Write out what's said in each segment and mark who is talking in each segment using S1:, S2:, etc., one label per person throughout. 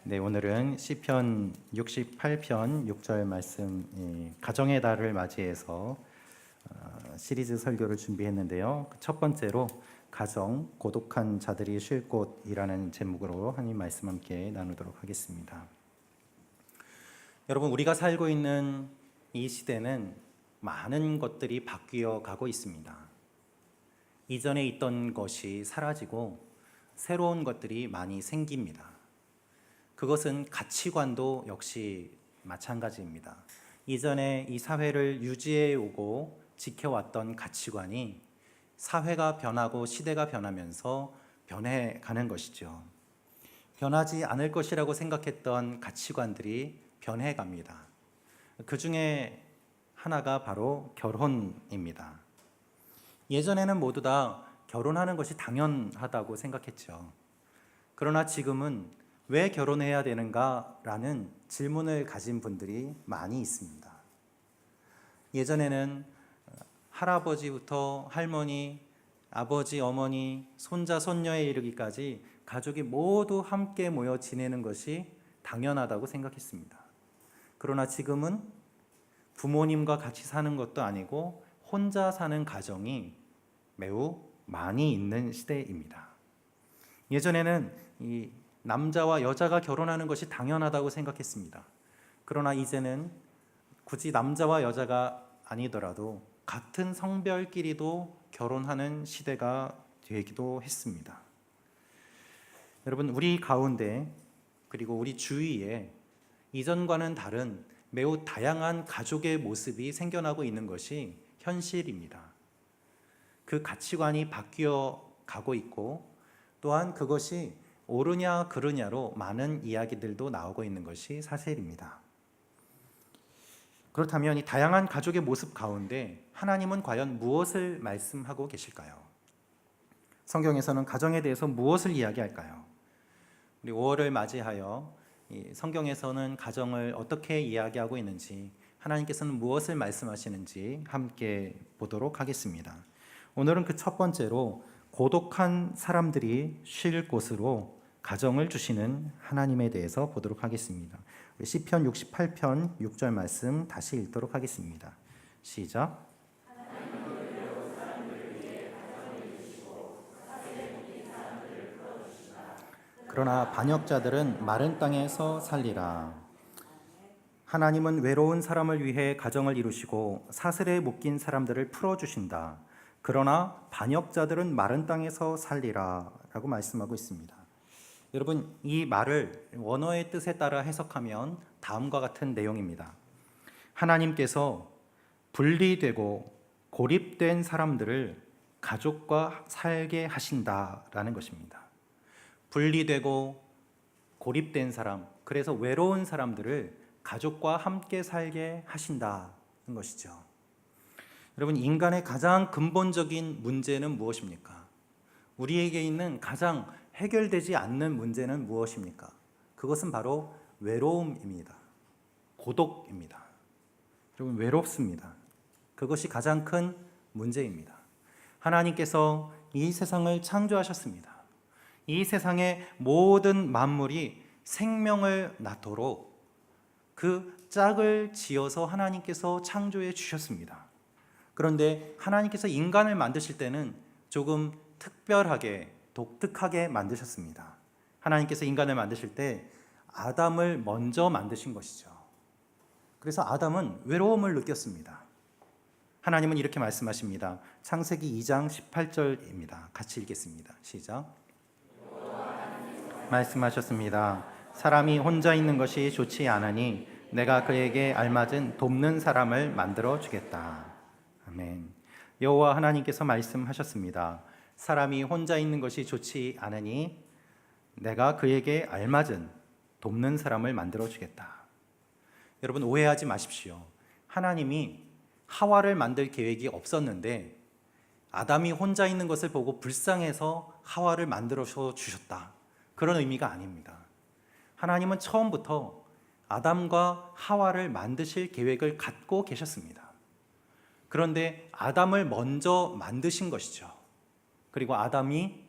S1: 네, 오늘은 시편 68편 6절 말씀, 가정의 달을 맞이해서 시리즈 설교를 준비했는데요. 첫 번째로 가정, 고독한 자들이 쉴 곳이라는 제목으로 하나님 말씀 함께 나누도록 하겠습니다. 여러분, 우리가 살고 있는 이 시대는 많은 것들이 바뀌어 가고 있습니다. 이전에 있던 것이 사라지고 새로운 것들이 많이 생깁니다. 그것은 가치관도 역시 마찬가지입니다. 이전에 이 사회를 유지해 오고 지켜왔던 가치관이 사회가 변하고 시대가 변하면서 변해가는 것이죠. 변하지 않을 것이라고 생각했던 가치관들이 변해갑니다. 그 중에 하나가 바로 결혼입니다. 예전에는 모두 다 결혼하는 것이 당연하다고 생각했죠. 그러나 지금은 왜 결혼해야 되는가라는 질문을 가진 분들이 많이 있습니다. 예전에는 할아버지부터 할머니, 아버지, 어머니, 손자, 손녀에 이르기까지 가족이 모두 함께 모여 지내는 것이 당연하다고 생각했습니다. 그러나 지금은 부모님과 같이 사는 것도 아니고 혼자 사는 가정이 매우 많이 있는 시대입니다. 예전에는 이 남자와 여자가 결혼하는 것이 당연하다고 생각했습니다. 그러나 이제는 굳이 남자와 여자가 아니더라도 같은 성별끼리도 결혼하는 시대가 되기도 했습니다. 여러분, 우리 가운데 그리고 우리 주위에 이전과는 다른 매우 다양한 가족의 모습이 생겨나고 있는 것이 현실입니다. 그 가치관이 바뀌어 가고 있고 또한 그것이 옳으냐 그르냐로 많은 이야기들도 나오고 있는 것이 사실입니다. 그렇다면 이 다양한 가족의 모습 가운데 하나님은 과연 무엇을 말씀하고 계실까요? 성경에서는 가정에 대해서 무엇을 이야기할까요? 우리 5월을 맞이하여 성경에서는 가정을 어떻게 이야기하고 있는지, 하나님께서는 무엇을 말씀하시는지 함께 보도록 하겠습니다. 오늘은 그 첫 번째로 고독한 사람들이 쉴 곳으로 가정을 주시는 하나님에 대해서 보도록 하겠습니다. 시편 68편 6절 말씀 다시 읽도록 하겠습니다. 시작. 그러나 반역자들은 마른 땅에서 살리라. 하나님은 외로운 사람을 위해 가정을 이루시고 사슬에 묶인 사람들을 풀어주신다. 그러나 반역자들은 마른 땅에서 살리라 라고 말씀하고 있습니다. 여러분, 이 말을 원어의 뜻에 따라 해석하면 다음과 같은 내용입니다. 하나님께서 분리되고 고립된 사람들을 가족과 살게 하신다라는 것입니다. 분리되고 고립된 사람, 그래서 외로운 사람들을 가족과 함께 살게 하신다는 것이죠. 여러분, 인간의 가장 근본적인 문제는 무엇입니까? 우리에게 있는 가장 해결되지 않는 문제는 무엇입니까? 그것은 바로 외로움입니다. 고독입니다. 여러분, 외롭습니다. 그것이 가장 큰 문제입니다. 하나님께서 이 세상을 창조하셨습니다. 이 세상의 모든 만물이 생명을 낳도록 그 짝을 지어서 하나님께서 창조해 주셨습니다. 그런데 하나님께서 인간을 만드실 때는 조금 특별하게, 독특하게 만드셨습니다. 하나님께서 인간을 만드실 때 아담을 먼저 만드신 것이죠. 그래서 아담은 외로움을 느꼈습니다. 하나님은 이렇게 말씀하십니다. 창세기 2장 18절입니다. 같이 읽겠습니다. 시작. 말씀하셨습니다. 사람이 혼자 있는 것이 좋지 않으니 내가 그에게 알맞은 돕는 사람을 만들어 주겠다. 아멘. 여호와 하나님께서 말씀하셨습니다. 사람이 혼자 있는 것이 좋지 않으니 내가 그에게 알맞은 돕는 사람을 만들어 주겠다. 여러분, 오해하지 마십시오. 하나님이 하와를 만들 계획이 없었는데 아담이 혼자 있는 것을 보고 불쌍해서 하와를 만들어 주셨다. 그런 의미가 아닙니다. 하나님은 처음부터 아담과 하와를 만드실 계획을 갖고 계셨습니다. 그런데 아담을 먼저 만드신 것이죠. 그리고 아담이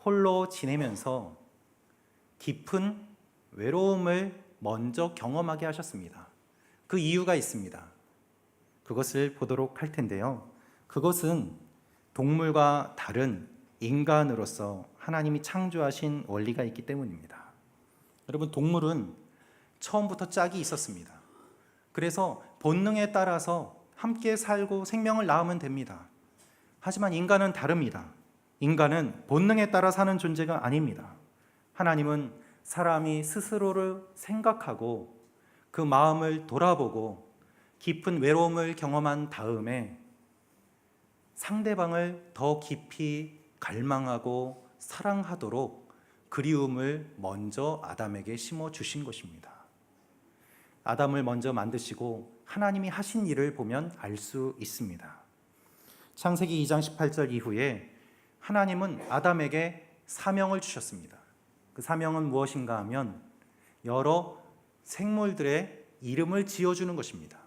S1: 홀로 지내면서 깊은 외로움을 먼저 경험하게 하셨습니다. 그 이유가 있습니다. 그것을 보도록 할 텐데요. 그것은 동물과 다른 인간으로서 하나님이 창조하신 원리가 있기 때문입니다. 여러분, 동물은 처음부터 짝이 있었습니다. 그래서 본능에 따라서 함께 살고 생명을 낳으면 됩니다. 하지만 인간은 다릅니다. 인간은 본능에 따라 사는 존재가 아닙니다. 하나님은 사람이 스스로를 생각하고 그 마음을 돌아보고 깊은 외로움을 경험한 다음에 상대방을 더 깊이 갈망하고 사랑하도록 그리움을 먼저 아담에게 심어 주신 것입니다. 아담을 먼저 만드시고 하나님이 하신 일을 보면 알 수 있습니다. 창세기 2장 18절 이후에 하나님은 아담에게 사명을 주셨습니다. 그 사명은 무엇인가 하면 여러 생물들의 이름을 지어주는 것입니다.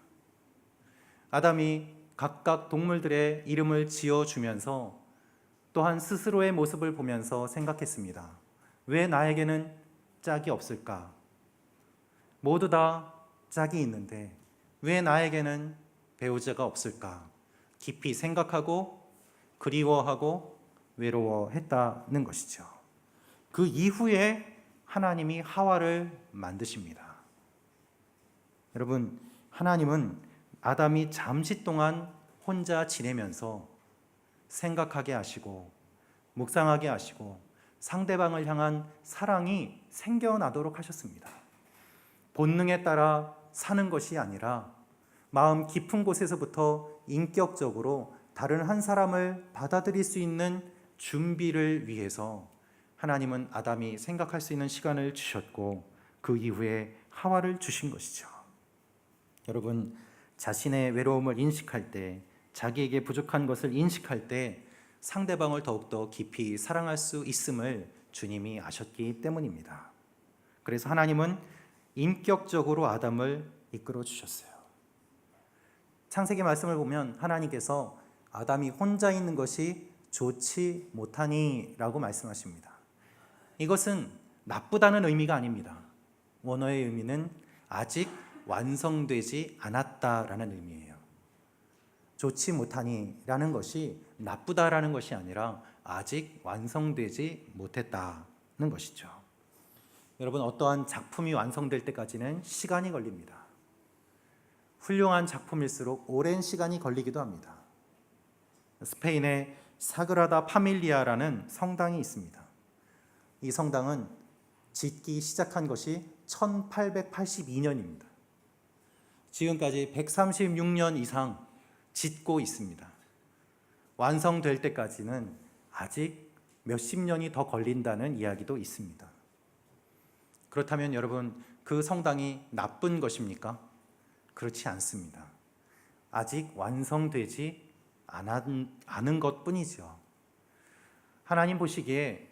S1: 아담이 각각 동물들의 이름을 지어주면서 또한 스스로의 모습을 보면서 생각했습니다. 왜 나에게는 짝이 없을까? 모두 다 짝이 있는데 왜 나에게는 배우자가 없을까? 깊이 생각하고 그리워하고 외로워했다는 것이죠. 그 이후에 하나님이 하와를 만드십니다. 여러분, 하나님은 아담이 잠시 동안 혼자 지내면서 생각하게 하시고 묵상하게 하시고 상대방을 향한 사랑이 생겨나도록 하셨습니다. 본능에 따라 사는 것이 아니라 마음 깊은 곳에서부터 인격적으로 다른 한 사람을 받아들일 수 있는 준비를 위해서 하나님은 아담이 생각할 수 있는 시간을 주셨고 그 이후에 하와를 주신 것이죠. 여러분, 자신의 외로움을 인식할 때, 자기에게 부족한 것을 인식할 때 상대방을 더욱더 깊이 사랑할 수 있음을 주님이 아셨기 때문입니다. 그래서 하나님은 인격적으로 아담을 이끌어 주셨어요. 창세기 말씀을 보면 하나님께서 아담이 혼자 있는 것이 좋지 못하니 라고 말씀하십니다. 이것은 나쁘다는 의미가 아닙니다. 원어의 의미는 아직 완성되지 않았다라는 의미예요. 좋지 못하니 라는 것이 나쁘다라는 것이 아니라 아직 완성되지 못했다는 것이죠. 여러분, 어떠한 작품이 완성될 때까지는 시간이 걸립니다. 훌륭한 작품일수록 오랜 시간이 걸리기도 합니다. 스페인의 사그라다 파밀리아라는 성당이 있습니다. 이 성당은 짓기 시작한 것이 1882년입니다. 지금까지 136년 이상 짓고 있습니다. 완성될 때까지는 아직 몇십 년이 더 걸린다는 이야기도 있습니다. 그렇다면 여러분, 그 성당이 나쁜 것입니까? 그렇지 않습니다. 아직 완성되지 않은 것뿐이죠. 하나님 보시기에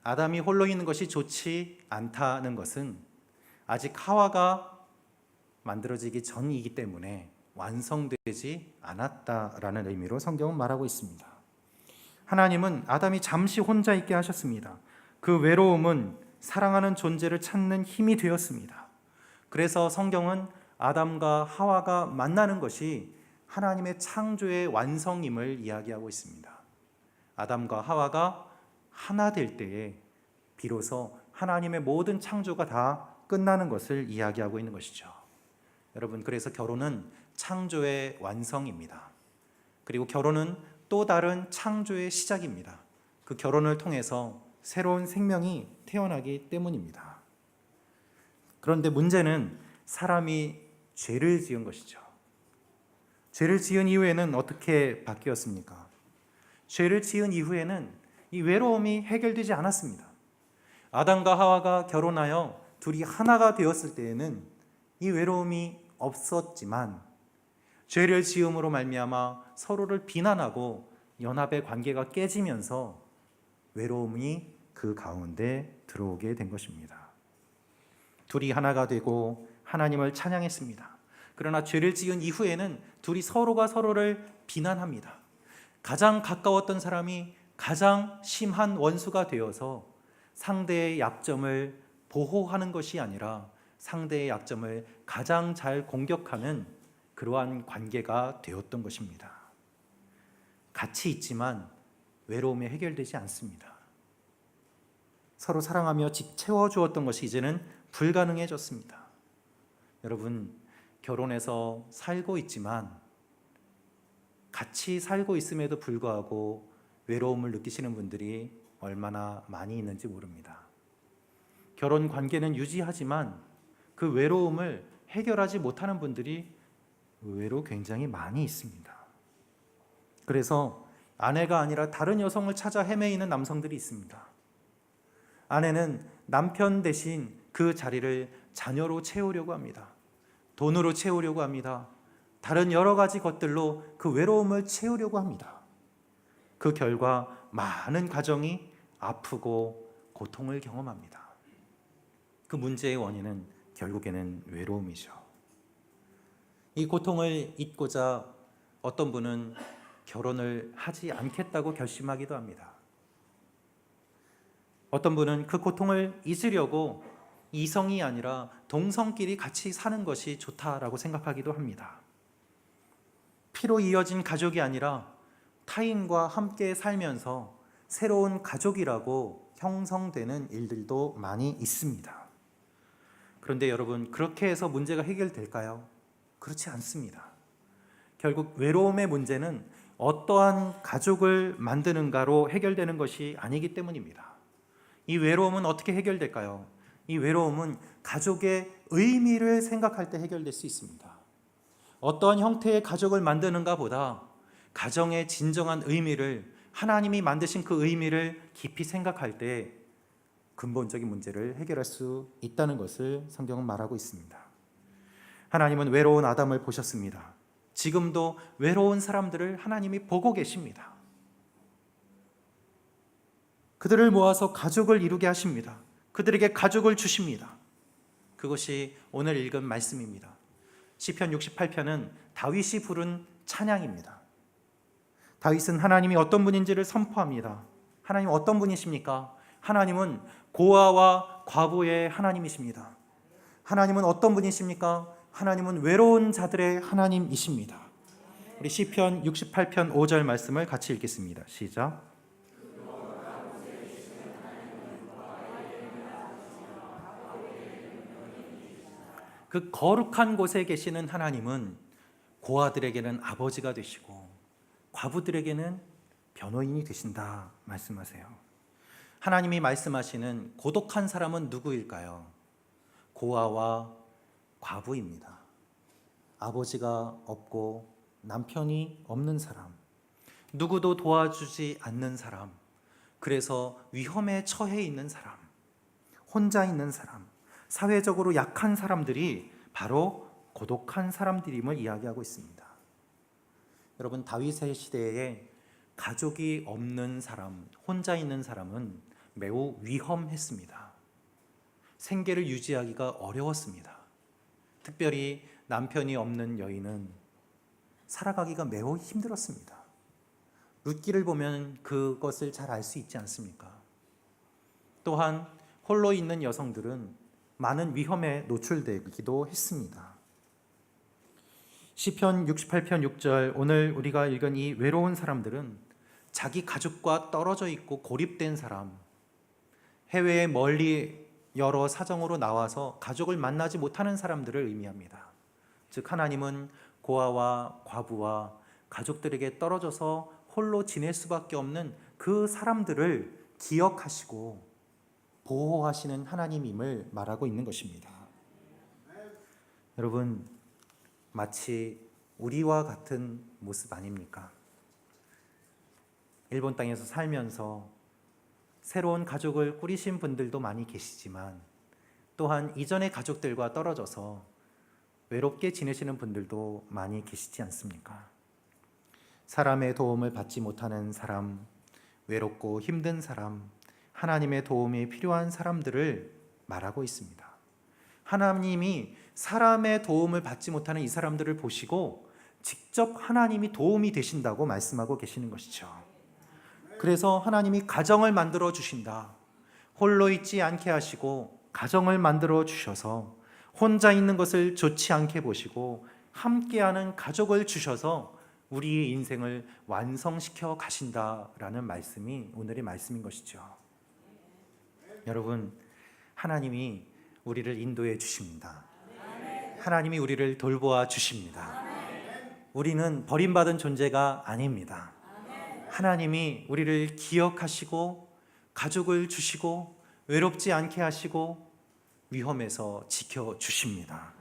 S1: 아담이 홀로 있는 것이 좋지 않다는 것은 아직 하와가 만들어지기 전이기 때문에 완성되지 않았다라는 의미로 성경은 말하고 있습니다. 하나님은 아담이 잠시 혼자 있게 하셨습니다. 그 외로움은 사랑하는 존재를 찾는 힘이 되었습니다. 그래서 성경은 아담과 하와가 만나는 것이 하나님의 창조의 완성임을 이야기하고 있습니다. 아담과 하와가 하나 될 때에 비로소 하나님의 모든 창조가 다 끝나는 것을 이야기하고 있는 것이죠. 여러분, 그래서 결혼은 창조의 완성입니다. 그리고 결혼은 또 다른 창조의 시작입니다. 그 결혼을 통해서 새로운 생명이 태어나기 때문입니다. 그런데 문제는 사람이 죄를 지은 것이죠. 죄를 지은 이후에는 어떻게 바뀌었습니까? 죄를 지은 이후에는 이 외로움이 해결되지 않았습니다. 아담과 하와가 결혼하여 둘이 하나가 되었을 때에는 이 외로움이 없었지만 죄를 지음으로 말미암아 서로를 비난하고 연합의 관계가 깨지면서 외로움이 그 가운데 들어오게 된 것입니다. 둘이 하나가 되고 하나님을 찬양했습니다. 그러나 죄를 지은 이후에는 둘이 서로가 서로를 비난합니다. 가장 가까웠던 사람이 가장 심한 원수가 되어서 상대의 약점을 보호하는 것이 아니라 상대의 약점을 가장 잘 공격하는 그러한 관계가 되었던 것입니다. 같이 있지만 외로움이 해결되지 않습니다. 서로 사랑하며 채워주었던 것이 이제는 불가능해졌습니다. 여러분, 결혼해서 살고 있지만 같이 살고 있음에도 불구하고 외로움을 느끼시는 분들이 얼마나 많이 있는지 모릅니다. 결혼 관계는 유지하지만 그 외로움을 해결하지 못하는 분들이 의외로 굉장히 많이 있습니다. 그래서 아내가 아니라 다른 여성을 찾아 헤매이는 남성들이 있습니다. 아내는 남편 대신 그 자리를 자녀로 채우려고 합니다. 돈으로 채우려고 합니다. 다른 여러 가지 것들로 그 외로움을 채우려고 합니다. 그 결과 많은 가정이 아프고 고통을 경험합니다. 그 문제의 원인은 결국에는 외로움이죠. 이 고통을 잊고자 어떤 분은 결혼을 하지 않겠다고 결심하기도 합니다. 어떤 분은 그 고통을 잊으려고 이성이 아니라 동성끼리 같이 사는 것이 좋다라고 생각하기도 합니다. 피로 이어진 가족이 아니라 타인과 함께 살면서 새로운 가족이라고 형성되는 일들도 많이 있습니다. 그런데 여러분, 그렇게 해서 문제가 해결될까요? 그렇지 않습니다. 결국 외로움의 문제는 어떠한 가족을 만드는가로 해결되는 것이 아니기 때문입니다. 이 외로움은 어떻게 해결될까요? 이 외로움은 가족의 의미를 생각할 때 해결될 수 있습니다. 어떠한 형태의 가족을 만드는가 보다 가정의 진정한 의미를, 하나님이 만드신 그 의미를 깊이 생각할 때 근본적인 문제를 해결할 수 있다는 것을 성경은 말하고 있습니다. 하나님은 외로운 아담을 보셨습니다. 지금도 외로운 사람들을 하나님이 보고 계십니다. 그들을 모아서 가족을 이루게 하십니다. 그들에게 가족을 주십니다. 그것이 오늘 읽은 말씀입니다. 시편 68편은 다윗이 부른 찬양입니다. 다윗은 하나님이 어떤 분인지를 선포합니다. 하나님 어떤 분이십니까? 하나님은 고아와 과부의 하나님이십니다. 하나님은 어떤 분이십니까? 하나님은 외로운 자들의 하나님이십니다. 우리 시편 68편 5절 말씀을 같이 읽겠습니다. 시작. 그 거룩한 곳에 계시는 하나님은 고아들에게는 아버지가 되시고 과부들에게는 변호인이 되신다 말씀하세요. 하나님이 말씀하시는 고독한 사람은 누구일까요? 고아와 과부입니다. 아버지가 없고 남편이 없는 사람, 누구도 도와주지 않는 사람, 그래서 위험에 처해 있는 사람, 혼자 있는 사람, 사회적으로 약한 사람들이 바로 고독한 사람들임을 이야기하고 있습니다. 여러분, 다윗의 시대에 가족이 없는 사람, 혼자 있는 사람은 매우 위험했습니다. 생계를 유지하기가 어려웠습니다. 특별히 남편이 없는 여인은 살아가기가 매우 힘들었습니다. 룻기를 보면 그것을 잘 알 수 있지 않습니까? 또한 홀로 있는 여성들은 많은 위험에 노출되기도 했습니다. 시편 68편 6절, 오늘 우리가 읽은 이 외로운 사람들은 자기 가족과 떨어져 있고 고립된 사람, 해외에 멀리 여러 사정으로 나와서 가족을 만나지 못하는 사람들을 의미합니다. 즉 하나님은 고아와 과부와 가족들에게 떨어져서 홀로 지낼 수밖에 없는 그 사람들을 기억하시고 보호하시는 하나님임을 말하고 있는 것입니다. 여러분, 마치 우리와 같은 모습 아닙니까? 일본 땅에서 살면서 새로운 가족을 꾸리신 분들도 많이 계시지만 또한 이전의 가족들과 떨어져서 외롭게 지내시는 분들도 많이 계시지 않습니까? 사람의 도움을 받지 못하는 사람, 외롭고 힘든 사람, 하나님의 도움이 필요한 사람들을 말하고 있습니다. 하나님이 사람의 도움을 받지 못하는 이 사람들을 보시고 직접 하나님이 도움이 되신다고 말씀하고 계시는 것이죠. 그래서 하나님이 가정을 만들어 주신다. 홀로 있지 않게 하시고 가정을 만들어 주셔서 혼자 있는 것을 좋지 않게 보시고 함께하는 가족을 주셔서 우리의 인생을 완성시켜 가신다라는 말씀이 오늘의 말씀인 것이죠. 여러분, 하나님이 우리를 인도해 주십니다. 하나님이 우리를 돌보아 주십니다. 우리는 버림받은 존재가 아닙니다. 하나님이 우리를 기억하시고 가족을 주시고 외롭지 않게 하시고 위험에서 지켜주십니다.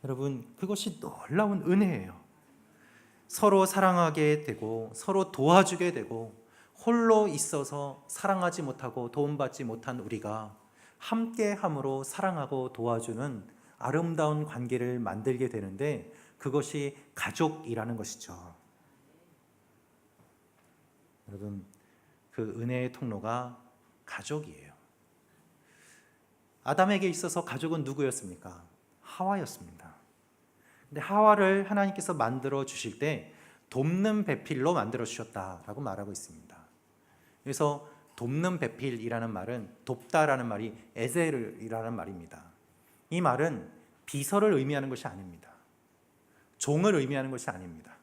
S1: 여러분, 그것이 놀라운 은혜예요. 서로 사랑하게 되고 서로 도와주게 되고 홀로 있어서 사랑하지 못하고 도움받지 못한 우리가 함께함으로 사랑하고 도와주는 아름다운 관계를 만들게 되는데 그것이 가족이라는 것이죠. 여러분, 그 은혜의 통로가 가족이에요. 아담에게 있어서 가족은 누구였습니까? 하와였습니다. 근데 하와를 하나님께서 만들어 주실 때 돕는 배필로 만들어 주셨다라고 말하고 있습니다. 그래서 돕는 배필이라는 말은 돕다라는 말이 에제르이라는 말입니다. 이 말은 비서를 의미하는 것이 아닙니다. 종을 의미하는 것이 아닙니다.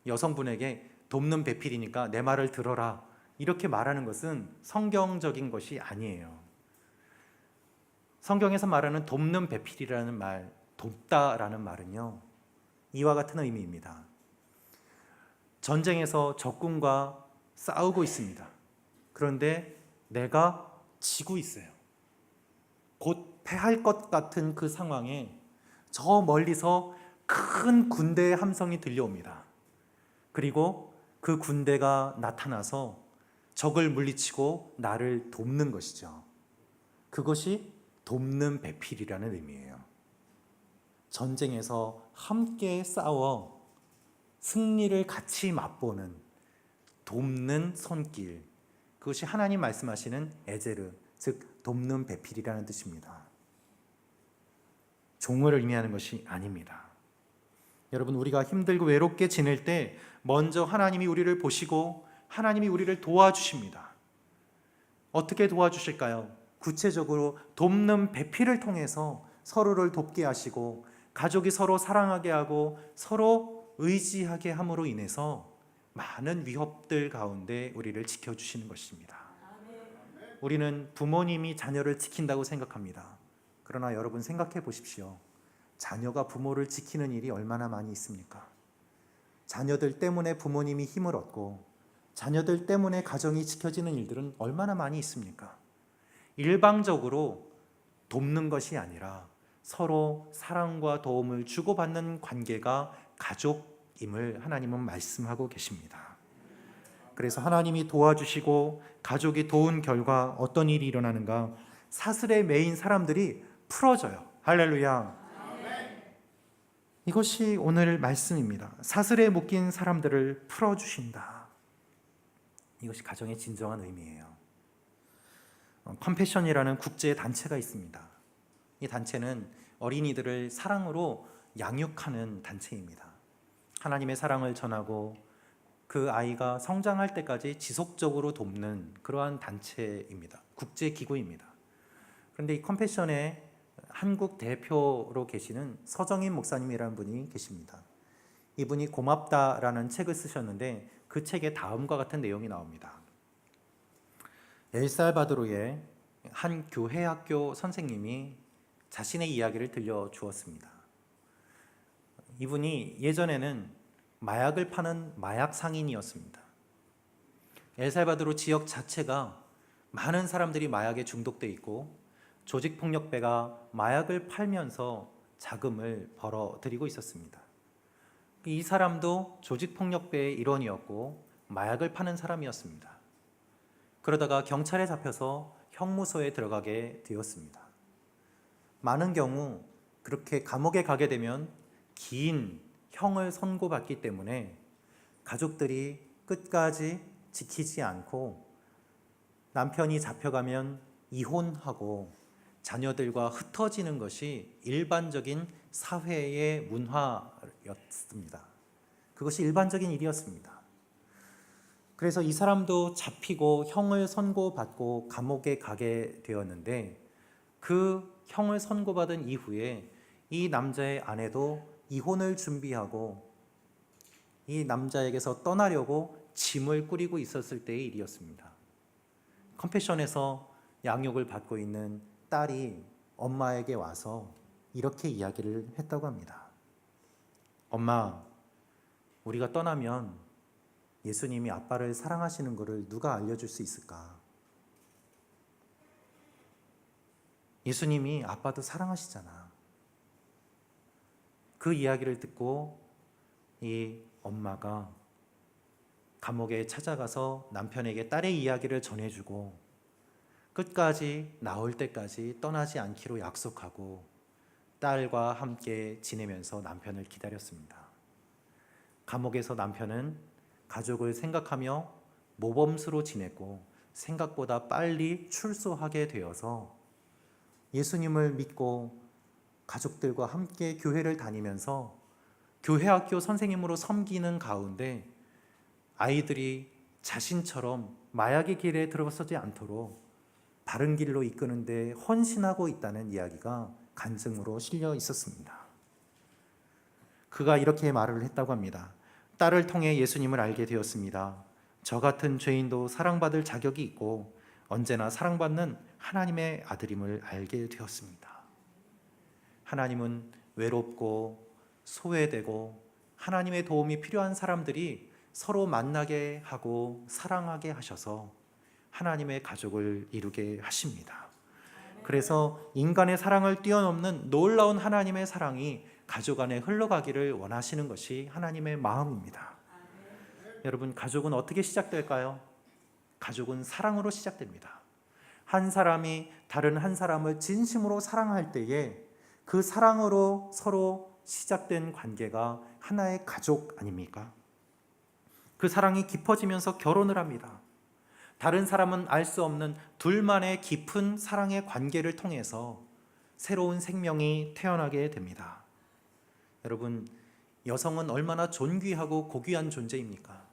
S1: 여성분에게 돕는 배필이니까 내 말을 들어라 이렇게 말하는 것은 성경적인 것이 아니에요. 성경에서 말하는 돕는 배필이라는 말, 돕다라는 말은요, 이와 같은 의미입니다. 전쟁에서 적군과 싸우고 있습니다. 그런데 내가 지고 있어요. 곧 패할 것 같은 그 상황에 저 멀리서 큰 군대의 함성이 들려옵니다. 그리고 그 군대가 나타나서 적을 물리치고 나를 돕는 것이죠. 그것이 돕는 배필이라는 의미예요. 전쟁에서 함께 싸워 승리를 같이 맛보는 돕는 손길, 그것이 하나님 말씀하시는 에제르, 즉 돕는 배필이라는 뜻입니다. 종을 의미하는 것이 아닙니다. 여러분, 우리가 힘들고 외롭게 지낼 때 먼저 하나님이 우리를 보시고 하나님이 우리를 도와주십니다. 어떻게 도와주실까요? 구체적으로 돕는 배필을 통해서 서로를 돕게 하시고 가족이 서로 사랑하게 하고 서로 의지하게 함으로 인해서 많은 위협들 가운데 우리를 지켜주시는 것입니다. 우리는 부모님이 자녀를 지킨다고 생각합니다. 그러나 여러분, 생각해 보십시오. 자녀가 부모를 지키는 일이 얼마나 많이 있습니까? 자녀들 때문에 부모님이 힘을 얻고 자녀들 때문에 가정이 지켜지는 일들은 얼마나 많이 있습니까? 일방적으로 돕는 것이 아니라 서로 사랑과 도움을 주고받는 관계가 가족임을 하나님은 말씀하고 계십니다. 그래서 하나님이 도와주시고 가족이 도운 결과 어떤 일이 일어나는가? 사슬에 매인 사람들이 풀어져요. 할렐루야. 이것이 오늘 말씀입니다. 사슬에 묶인 사람들을 풀어주신다. 이것이 가정의 진정한 의미예요. 컴패션이라는 국제 단체가 있습니다. 이 단체는 어린이들을 사랑으로 양육하는 단체입니다. 하나님의 사랑을 전하고 그 아이가 성장할 때까지 지속적으로 돕는 그러한 단체입니다. 국제기구입니다. 그런데 이 컴패션의 한국 대표로 계시는 서정인 목사님이라는 분이 계십니다. 이분이 고맙다라는 책을 쓰셨는데 그 책에 다음과 같은 내용이 나옵니다. 엘살바도르의 한 교회 학교 선생님이 자신의 이야기를 들려주었습니다. 이분이 예전에는 마약을 파는 마약 상인이었습니다. 엘살바도르 지역 자체가 많은 사람들이 마약에 중독돼 있고 조직폭력배가 마약을 팔면서 자금을 벌어들이고 있었습니다. 이 사람도 조직폭력배의 일원이었고 마약을 파는 사람이었습니다. 그러다가 경찰에 잡혀서 형무소에 들어가게 되었습니다. 많은 경우 그렇게 감옥에 가게 되면 긴 형을 선고받기 때문에 가족들이 끝까지 지키지 않고 남편이 잡혀가면 이혼하고 자녀들과 흩어지는 것이 일반적인 사회의 문화였습니다. 그것이 일반적인 일이었습니다. 그래서 이 사람도 잡히고 형을 선고받고 감옥에 가게 되었는데 그 형을 선고받은 이후에 이 남자의 아내도 이혼을 준비하고 이 남자에게서 떠나려고 짐을 꾸리고 있었을 때의 일이었습니다. 컴패션에서 양육을 받고 있는 딸이 엄마에게 와서 이렇게 이야기를 했다고 합니다. 엄마, 우리가 떠나면 예수님이 아빠를 사랑하시는 것을 누가 알려줄 수 있을까? 예수님이 아빠도 사랑하시잖아. 그 이야기를 듣고 이 엄마가 감옥에 찾아가서 남편에게 딸의 이야기를 전해주고 끝까지 나올 때까지 떠나지 않기로 약속하고 딸과 함께 지내면서 남편을 기다렸습니다. 감옥에서 남편은 가족을 생각하며 모범수로 지냈고 생각보다 빨리 출소하게 되어서 예수님을 믿고 가족들과 함께 교회를 다니면서 교회 학교 선생님으로 섬기는 가운데 아이들이 자신처럼 마약의 길에 들어서지 않도록 바른 길로 이끄는 데 헌신하고 있다는 이야기가 간증으로 실려 있었습니다. 그가 이렇게 말을 했다고 합니다. 딸을 통해 예수님을 알게 되었습니다. 저 같은 죄인도 사랑받을 자격이 있고 언제나 사랑받는 하나님의 아들임을 알게 되었습니다. 하나님은 외롭고 소외되고 하나님의 도움이 필요한 사람들이 서로 만나게 하고 사랑하게 하셔서 하나님의 가족을 이루게 하십니다. 그래서 인간의 사랑을 뛰어넘는 놀라운 하나님의 사랑이 가족 안에 흘러가기를 원하시는 것이 하나님의 마음입니다. 여러분, 가족은 어떻게 시작될까요? 가족은 사랑으로 시작됩니다. 한 사람이 다른 한 사람을 진심으로 사랑할 때에 그 사랑으로 서로 시작된 관계가 하나의 가족 아닙니까? 그 사랑이 깊어지면서 결혼을 합니다. 다른 사람은 알 수 없는 둘만의 깊은 사랑의 관계를 통해서 새로운 생명이 태어나게 됩니다. 여러분, 여성은 얼마나 존귀하고 고귀한 존재입니까?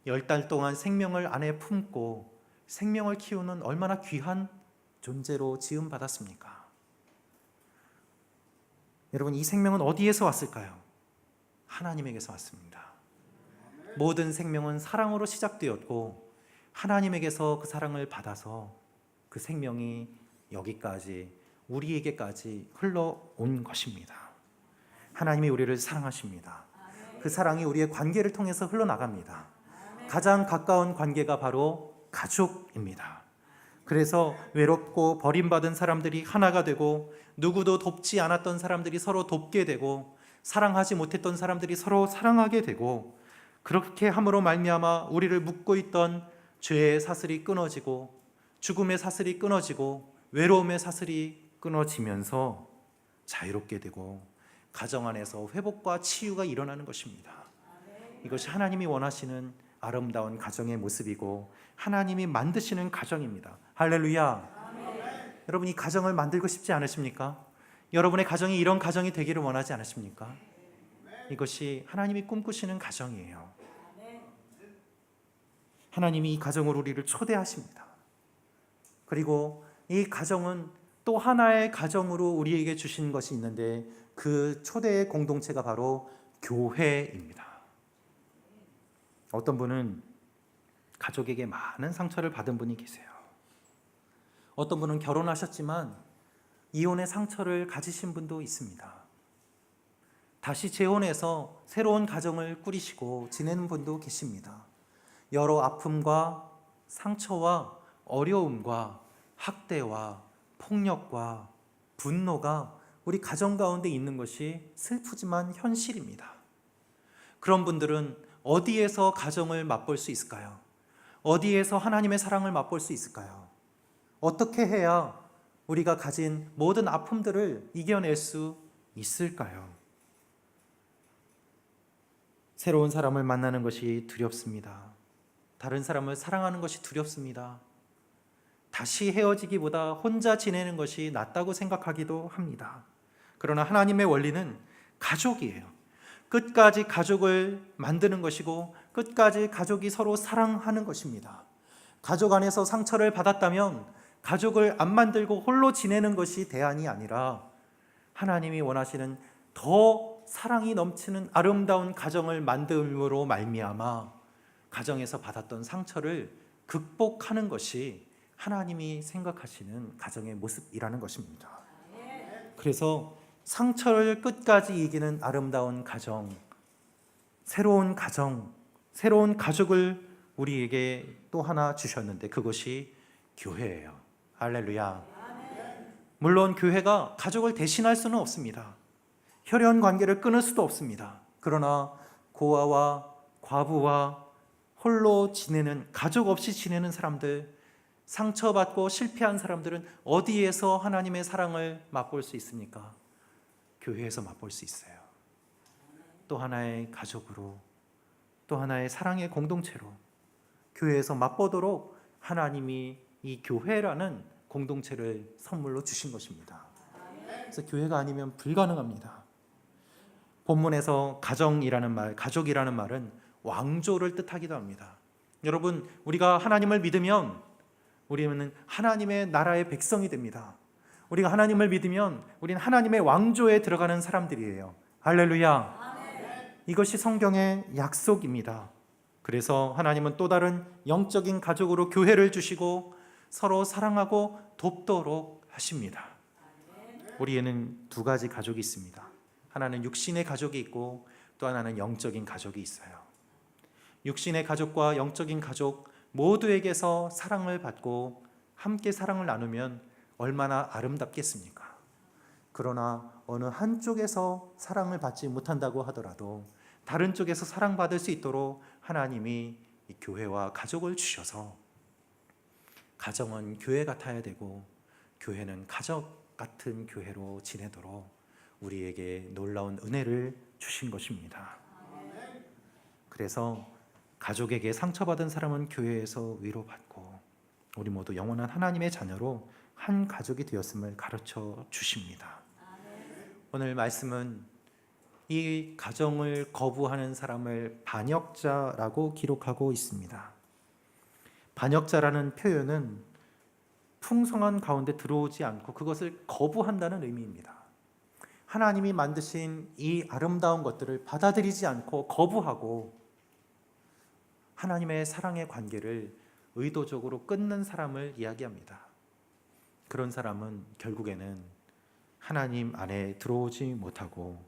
S1: 10달 동안 생명을 안에 품고 생명을 키우는 얼마나 귀한 존재로 지음받았습니까? 여러분, 이 생명은 어디에서 왔을까요? 하나님에게서 왔습니다. 모든 생명은 사랑으로 시작되었고 하나님에게서 그 사랑을 받아서 그 생명이 여기까지 우리에게까지 흘러온 것입니다. 하나님이 우리를 사랑하십니다. 그 사랑이 우리의 관계를 통해서 흘러나갑니다. 가장 가까운 관계가 바로 가족입니다. 그래서 외롭고 버림받은 사람들이 하나가 되고 누구도 돕지 않았던 사람들이 서로 돕게 되고 사랑하지 못했던 사람들이 서로 사랑하게 되고 그렇게 함으로 말미암아 우리를 묶고 있던 죄의 사슬이 끊어지고 죽음의 사슬이 끊어지고 외로움의 사슬이 끊어지면서 자유롭게 되고 가정 안에서 회복과 치유가 일어나는 것입니다. 이것이 하나님이 원하시는 아름다운 가정의 모습이고 하나님이 만드시는 가정입니다. 할렐루야. 여러분, 이 가정을 만들고 싶지 않으십니까? 여러분의 가정이 이런 가정이 되기를 원하지 않으십니까? 이것이 하나님이 꿈꾸시는 가정이에요. 하나님이 이 가정으로 우리를 초대하십니다. 그리고 이 가정은 또 하나의 가정으로 우리에게 주신 것이 있는데 그 초대의 공동체가 바로 교회입니다. 어떤 분은 가족에게 많은 상처를 받은 분이 계세요. 어떤 분은 결혼하셨지만 이혼의 상처를 가지신 분도 있습니다. 다시 재혼해서 새로운 가정을 꾸리시고 지내는 분도 계십니다. 여러 아픔과 상처와 어려움과 학대와 폭력과 분노가 우리 가정 가운데 있는 것이 슬프지만 현실입니다. 그런 분들은 어디에서 가정을 맛볼 수 있을까요? 어디에서 하나님의 사랑을 맛볼 수 있을까요? 어떻게 해야 우리가 가진 모든 아픔들을 이겨낼 수 있을까요? 새로운 사람을 만나는 것이 두렵습니다. 다른 사람을 사랑하는 것이 두렵습니다. 다시 헤어지기보다 혼자 지내는 것이 낫다고 생각하기도 합니다. 그러나 하나님의 원리는 가족이에요. 끝까지 가족을 만드는 것이고 끝까지 가족이 서로 사랑하는 것입니다. 가족 안에서 상처를 받았다면 가족을 안 만들고 홀로 지내는 것이 대안이 아니라 하나님이 원하시는 더 사랑이 넘치는 아름다운 가정을 만듦으로 말미암아 가정에서 받았던 상처를 극복하는 것이 하나님이 생각하시는 가정의 모습이라는 것입니다. 그래서 상처를 끝까지 이기는 아름다운 가정, 새로운 가족을 우리에게 또 하나 주셨는데 그것이 교회예요. 할렐루야. 물론 교회가 가족을 대신할 수는 없습니다. 혈연 관계를 끊을 수도 없습니다. 그러나 고아와 과부와 홀로 지내는, 가족 없이 지내는 사람들, 상처받고 실패한 사람들은 어디에서 하나님의 사랑을 맛볼 수 있습니까? 교회에서 맛볼 수 있어요. 또 하나의 가족으로, 또 하나의 사랑의 공동체로 교회에서 맛보도록 하나님이 이 교회라는 공동체를 선물로 주신 것입니다. 그래서 교회가 아니면 불가능합니다. 본문에서 가족이라는 말은 왕조를 뜻하기도 합니다. 여러분, 우리가 하나님을 믿으면 우리는 하나님의 나라의 백성이 됩니다. 우리가 하나님을 믿으면 우리는 하나님의 왕조에 들어가는 사람들이에요. 할렐루야. 이것이 성경의 약속입니다. 그래서 하나님은 또 다른 영적인 가족으로 교회를 주시고 서로 사랑하고 돕도록 하십니다. 우리에는 두 가지 가족이 있습니다. 하나는 육신의 가족이 있고 또 하나는 영적인 가족이 있어요. 육신의 가족과 영적인 가족 모두에게서 사랑을 받고 함께 사랑을 나누면 얼마나 아름답겠습니까? 그러나 어느 한쪽에서 사랑을 받지 못한다고 하더라도 다른 쪽에서 사랑받을 수 있도록 하나님이 이 교회와 가족을 주셔서 가정은 교회 같아야 되고 교회는 가족 같은 교회로 지내도록 우리에게 놀라운 은혜를 주신 것입니다. 그래서 가족에게 상처받은 사람은 교회에서 위로받고 우리 모두 영원한 하나님의 자녀로 한 가족이 되었음을 가르쳐 주십니다. 오늘 말씀은 이 가정을 거부하는 사람을 반역자라고 기록하고 있습니다. 반역자라는 표현은 풍성한 가운데 들어오지 않고 그것을 거부한다는 의미입니다. 하나님이 만드신 이 아름다운 것들을 받아들이지 않고 거부하고 하나님의 사랑의 관계를 의도적으로 끊는 사람을 이야기합니다. 그런 사람은 결국에는 하나님 안에 들어오지 못하고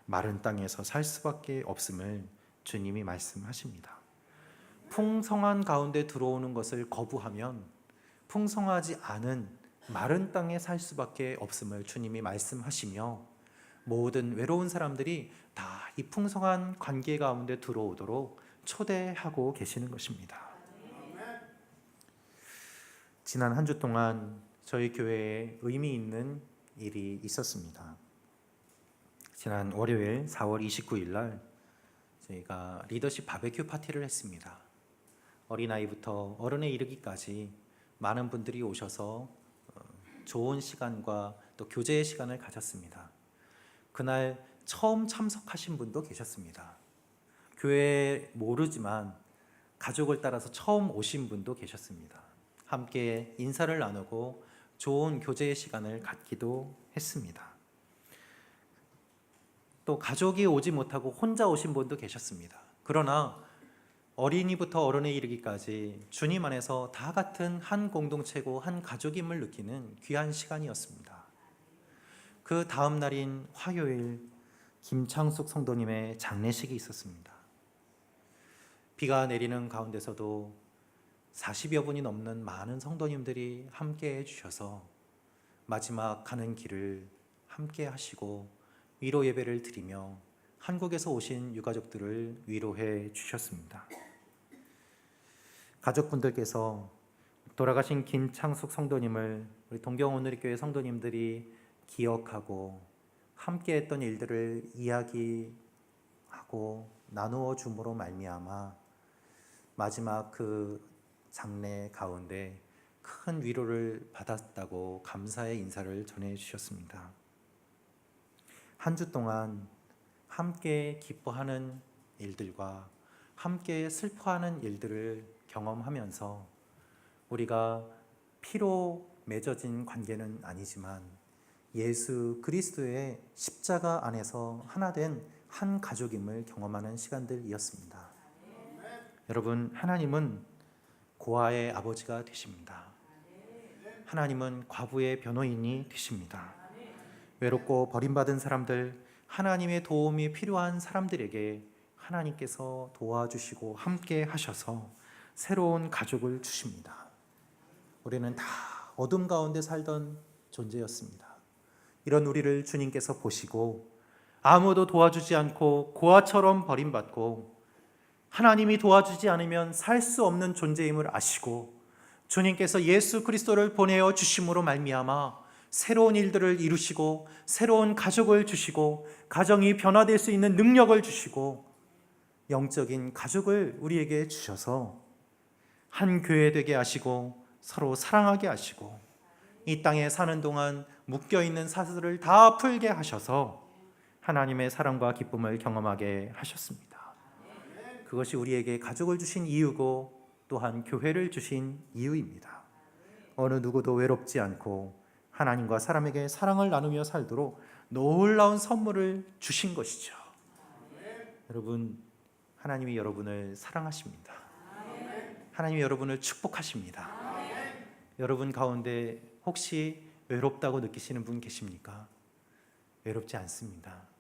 S1: 마른 땅에서 살 수밖에 없음을 주님이 말씀하십니다. 풍성한 가운데 들어오는 것을 거부하면 풍성하지 않은 마른 땅에 살 수밖에 없음을 주님이 말씀하시며 모든 외로운 사람들이 다 이 풍성한 관계 가운데 들어오도록 초대하고 계시는 것입니다. 지난 한 주 동안 저희 교회에 의미 있는 일이 있었습니다. 지난 월요일 4월 29일 날 저희가 리더십 바베큐 파티를 했습니다. 어린아이부터 어른에 이르기까지 많은 분들이 오셔서 좋은 시간과 또 교제의 시간을 가졌습니다. 그날 처음 참석하신 분도 계셨습니다. 교회 모르지만 가족을 따라서 처음 오신 분도 계셨습니다. 함께 인사를 나누고 좋은 교제의 시간을 갖기도 했습니다. 또 가족이 오지 못하고 혼자 오신 분도 계셨습니다. 그러나 어린이부터 어른에 이르기까지 주님 안에서 다 같은 한 공동체고 한 가족임을 느끼는 귀한 시간이었습니다. 그 다음 날인 화요일 김창숙 성도님의 장례식이 있었습니다. 비가 내리는 가운데서도 40여 분이 넘는 많은 성도님들이 함께 해주셔서 마지막 가는 길을 함께 하시고 위로 예배를 드리며 한국에서 오신 유가족들을 위로해 주셨습니다. 가족분들께서 돌아가신 김창숙 성도님을 우리 동경오누리교회 성도님들이 기억하고 함께 했던 일들을 이야기하고 나누어 줌으로 말미암아 마지막 그 장례 가운데 큰 위로를 받았다고 감사의 인사를 전해 주셨습니다. 한 주 동안 함께 기뻐하는 일들과 함께 슬퍼하는 일들을 경험하면서 우리가 피로 맺어진 관계는 아니지만 예수 그리스도의 십자가 안에서 하나 된 한 가족임을 경험하는 시간들이었습니다. 여러분, 하나님은 고아의 아버지가 되십니다. 하나님은 과부의 변호인이 되십니다. 외롭고 버림받은 사람들, 하나님의 도움이 필요한 사람들에게 하나님께서 도와주시고 함께 하셔서 새로운 가족을 주십니다. 우리는 다 어둠 가운데 살던 존재였습니다. 이런 우리를 주님께서 보시고 아무도 도와주지 않고 고아처럼 버림받고 하나님이 도와주지 않으면 살 수 없는 존재임을 아시고 주님께서 예수 그리스도를 보내어 주심으로 말미암아 새로운 일들을 이루시고 새로운 가족을 주시고 가정이 변화될 수 있는 능력을 주시고 영적인 가족을 우리에게 주셔서 한 교회 되게 하시고 서로 사랑하게 하시고 이 땅에 사는 동안 묶여있는 사슬을 다 풀게 하셔서 하나님의 사랑과 기쁨을 경험하게 하셨습니다. 그것이 우리에게 가족을 주신 이유고 또한 교회를 주신 이유입니다. 어느 누구도 외롭지 않고 하나님과 사람에게 사랑을 나누며 살도록 놀라운 선물을 주신 것이죠. 여러분, 하나님이 여러분을 사랑하십니다. 하나님이 여러분을 축복하십니다. 여러분 가운데 혹시 외롭다고 느끼시는 분 계십니까? 외롭지 않습니다.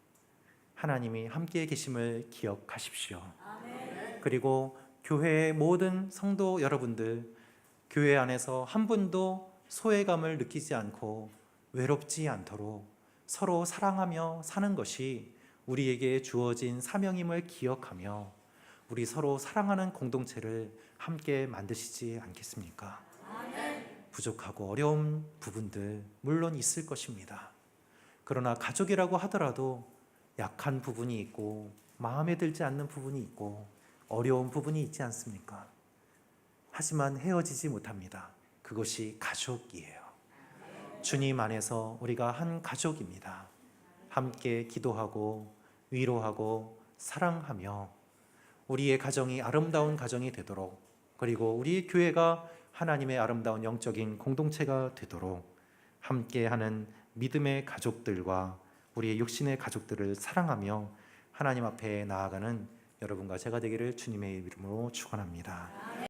S1: 하나님이 함께 계심을 기억하십시오. 그리고 교회의 모든 성도 여러분들, 교회 안에서 한 분도 소외감을 느끼지 않고 외롭지 않도록 서로 사랑하며 사는 것이 우리에게 주어진 사명임을 기억하며 우리 서로 사랑하는 공동체를 함께 만드시지 않겠습니까? 부족하고 어려운 부분들 물론 있을 것입니다. 그러나 가족이라고 하더라도 약한 부분이 있고 마음에 들지 않는 부분이 있고 어려운 부분이 있지 않습니까? 하지만 헤어지지 못합니다. 그것이 가족이에요. 주님 안에서 우리가 한 가족입니다. 함께 기도하고 위로하고 사랑하며 우리의 가정이 아름다운 가정이 되도록, 그리고 우리 교회가 하나님의 아름다운 영적인 공동체가 되도록 함께하는 믿음의 가족들과 우리의 육신의 가족들을 사랑하며 하나님 앞에 나아가는 여러분과 제가 되기를 주님의 이름으로 축원합니다.